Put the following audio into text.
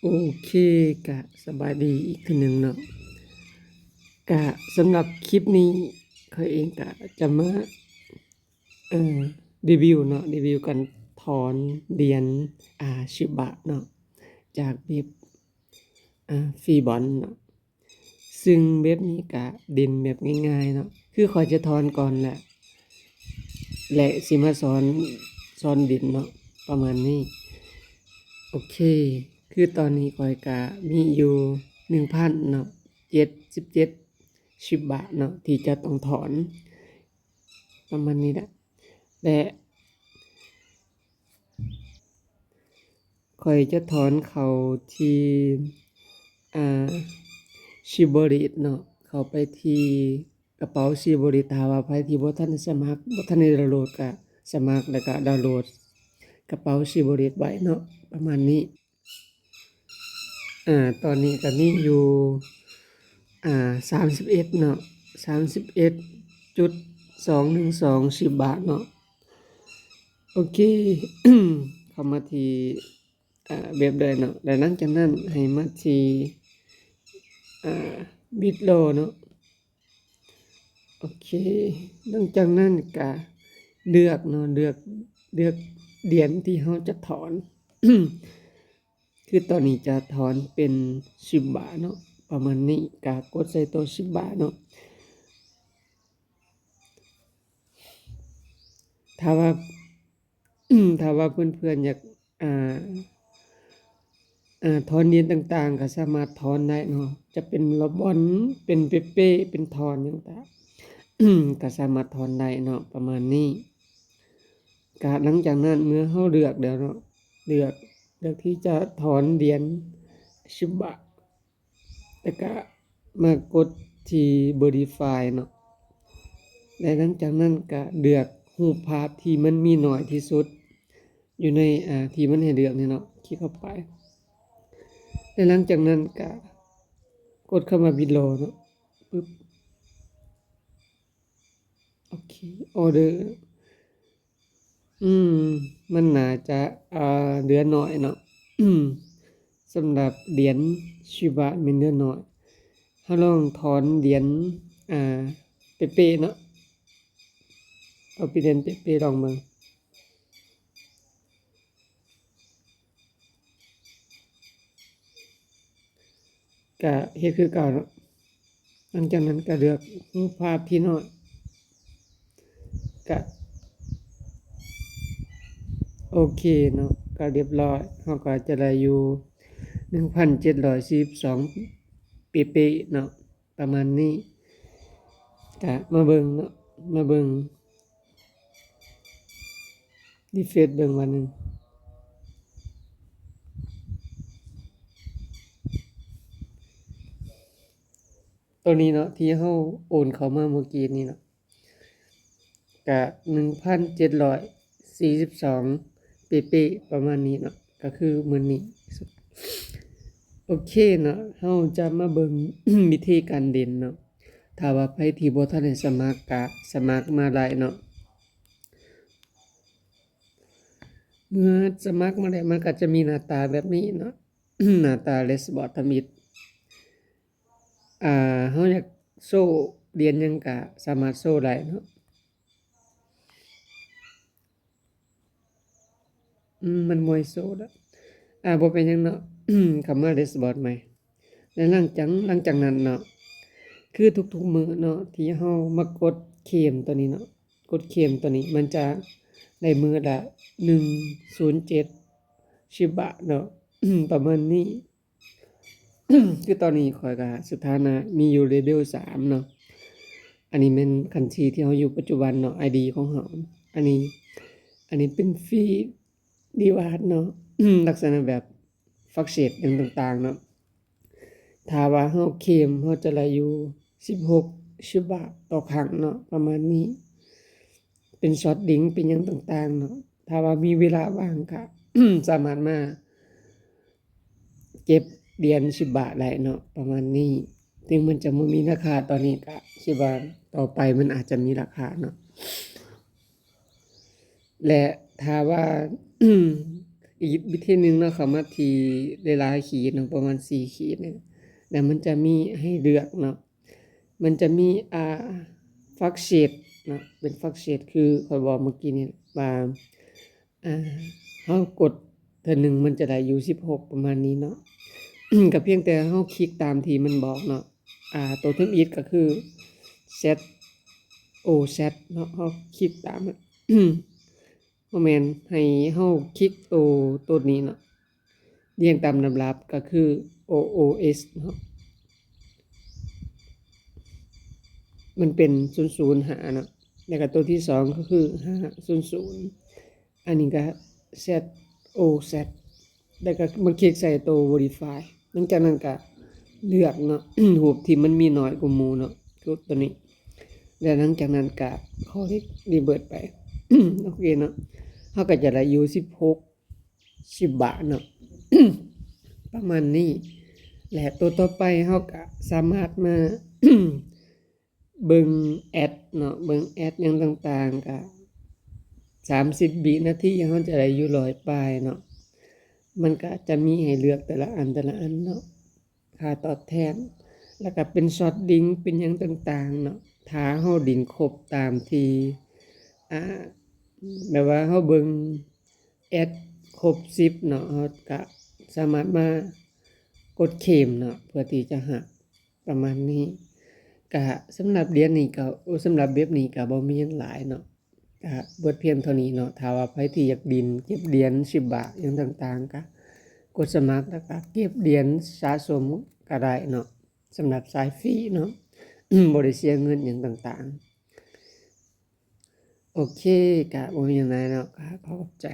โอเคกะสบายดีอีกทีหนึ่งเนาะกะสำหรับคลิปนี้เคยเองกะจะมาเอ่อรีวิวเนาะรีวิวการถอนเหรียญชิบะเนาะจากเว็บฟรีบอนเนาะซึ่งเว็บนี้กะเด่นแบบง่ายๆเนาะคือข้อยจะถอนก่อนแหละและสิมาสอนดินเนาะประมาณนี้โอเคคือตอนนี้ข้อยกะมีอยู่ 1,000เนาะ77ชิบะเนาะที่จะต้องถอนประมาณนี้แหละและข้อยจะถอนเข้าที่อ่าชิโบริเนาะเข้าไปที่กระเป๋าชิโบริถ้าว่าไผที่บ่ทันได้สมัครบ่ทันได้ดาวน์โหลดก็สมัครแล้วก็ดาวน์โหลดกระเป๋าชิโบริไว้เนาะประมาณนี้ตอนนี้ก็มีอยู่31เนาะ31.212ชิบะเนาะโอเค เข้ามาที่เว็บได้เนาะแล้วหลังจากนั้นให้มาที่Bitlo เนาะโอเคหลังจากนั้นก็เลือกเนาะเลือกเหรียญที่เราจะถอน คือตอนนี้จะถอนเป็นชิบะเนาะประมาณนี้ก็กดใส่ตัวชิบะเนาะถ้าว่า ถ้าว่าเพื่อนๆอยากอ่าถอนเหรียญต่างๆก็สามารถถอนได้เนาะจะเป็นระบอนเป็นเปๆเป็นทอนต่างๆ ก็สามารถถอนได้เนาะประมาณนี้ก็หลังจากนั้นเมื่อเราเลือกแล้วเนาะเลือกที่จะถอนเหรียญชิบะแล้วก็มากดที่ Verify เนาะและหลังจากนั้นก็เลือกรูปภาพที่มันมีน้อยที่สุดอยู่ในที่มันให้เลือกนี่เนาะคลิกเข้าไปและหลังจากนั้นก็กดเข้ามา Below เนาะปึ๊บโอเคออเดอร์มันน่าจะเหลือน้อยเนาะสำหรับเหรียญชิบะมันเหลือน้อยเฮาลองถอนเหรียญอ่าเป๊ะๆเนาะเอาไปเหรียญเป๊ะๆลองเบิ่งก็เฮ็ดคือเก่าเนาะหลังจากนั้นก็เลือกรูปภาพที่น้อยก็โอเคเนาะก็เรียบร้อยเราก็จะได้อยู่ 1,742 เป๊ะๆเนาะประมาณนี้ก็มาเบิ่งเนาะมาเบิ่งrefreshเบิ่งวันหนึ่งตัวนี้เนาะที่เราโอนเข้ามาเมื่อกี้นี้เนาะก็1,742 เป๊ะๆประมาณนี้เนาะก็คือมื้อนี้โอเคเนาะเราจะมาเบิ่ง วิธีการเล่นเนาะถ้าว่าไผที่บ่ทันได้สมัครก็สมัครมาได้เนาะเมื่อสมัครมาแล้วมันก็จะมีหน้าตาแบบนี้เนาะ หน้าตา Dashboard ทำอิฐเราอยากโชว์เหรียญหยังก็สามารถโชว์ได้เนาะมันบ่ให้โชว์ดอกบ่เป็นหยังเนาะ เข้ามา Dashboard ใหม่และหลังจากนั้นเนาะคือทุกๆมื้อเนาะที่เรามากดเคลมตัวนี้เนาะกดเคลมตัวนี้มันจะได้มื้อละ107ชิบะเนาะ ประมาณนี้ คือตอนนี้ข้อยก็สถานะมีอยู่ level 3เนาะอันนี้แม่นบัญชีที่เราอยู่ปัจจุบันเนาะ ID ของเราอันนี้เป็นฟรีรีวาร์ดเนาะ ลักษณะแบบฟักเชตอย่างต่างๆเนาะถ้าว่าเราเคลมเราจะได้อยู่16ชิบะต่อครั้งเนาะประมาณนี้เป็นช็อตลิงก์เป็นหยังต่างๆเนาะถ้าว่ามีเวลาว่างก็ สามารถมาเก็บเหรียญ10บาทได้เนาะประมาณนี้ถึงมันจะบ่มีราคาตอนนี้ก็คิดว่าต่อไปมันอาจจะมีราคาเนาะและถ้าว่า อีกวิธีหนึ่งเนาะเข้ามาที่หลายๆขีดเนาะประมาณ4ขีดเนี่ยแล้วมันจะมีให้เลือกเนาะมันจะมีฟักเชดเนาะเป็นฟักเชดคือข้อยบอกเมื่อกี้นี่ว่าเฮากดเทื่อหนึ่งมันจะได้อยู่16ประมาณนี้เนาะ ก็เพียงแต่เฮาคลิกตามที่มันบอกเนาะตัว term it ก็คือ set o set เนาะเฮาคลิกตามอะ บ่แม่นให้เฮาคลิกตัวนี้เนาะเรียงตามลำดับก็คือ OOS เนาะมันเป็น005เนาะแล้วก็ตัวที่2ก็คือ500อันนี้ก็ set o set แล้วก็มาคลิกใส่ตัว verify หลังจากนั้นก็เลือกเนาะ รูปที่มันมีน้อยกว่าหมู่เนาะคือตัวนี้แล้วหลังจากนั้นก็ขอรีเบิร์ตไป โอเคเนาะเฮาก็จะได้อยู่10 บาทเนาะ ประมาณนี้และตัวต่อไปเฮาก็สามารถมา เบิ่งแอดเนาะเบิ่งแอดหยังต่างๆก็30วินาทีเฮาจะได้อยู่100ปลายเนาะมันก็จะมีให้เลือกแต่ละอันเนาะค่าตอบแทนแล้วก็เป็นช็อตลิงก์เป็นหยังต่างๆเนาะถ้าเฮาลิงก์ครบตามที่แบบว่าเฮาเบิ่งแอดครบ10เนาะเฮาก็สามารถมากดเคลมเนาะเพื่อที่จะหักประมาณนี้ก็สำหรับเหรียญนี้ก็สำหรับเว็บนี้ก็บ่มีหยังหลายเนาะก็เบิดเพียงเท่านี้เนาะถ้าว่าไผที่อยากเก็บเหรียญ10 บาทหยังต่างๆก็กดสมัครแล้วก็เก็บเหรียญสะสมก็ได้เนาะสำหรับสายฟรีเนาะ บ่ได้เสียเงินหยังต่างๆโอเคก็บ่มีหยังหลายเนาะก็ขอขอบใจ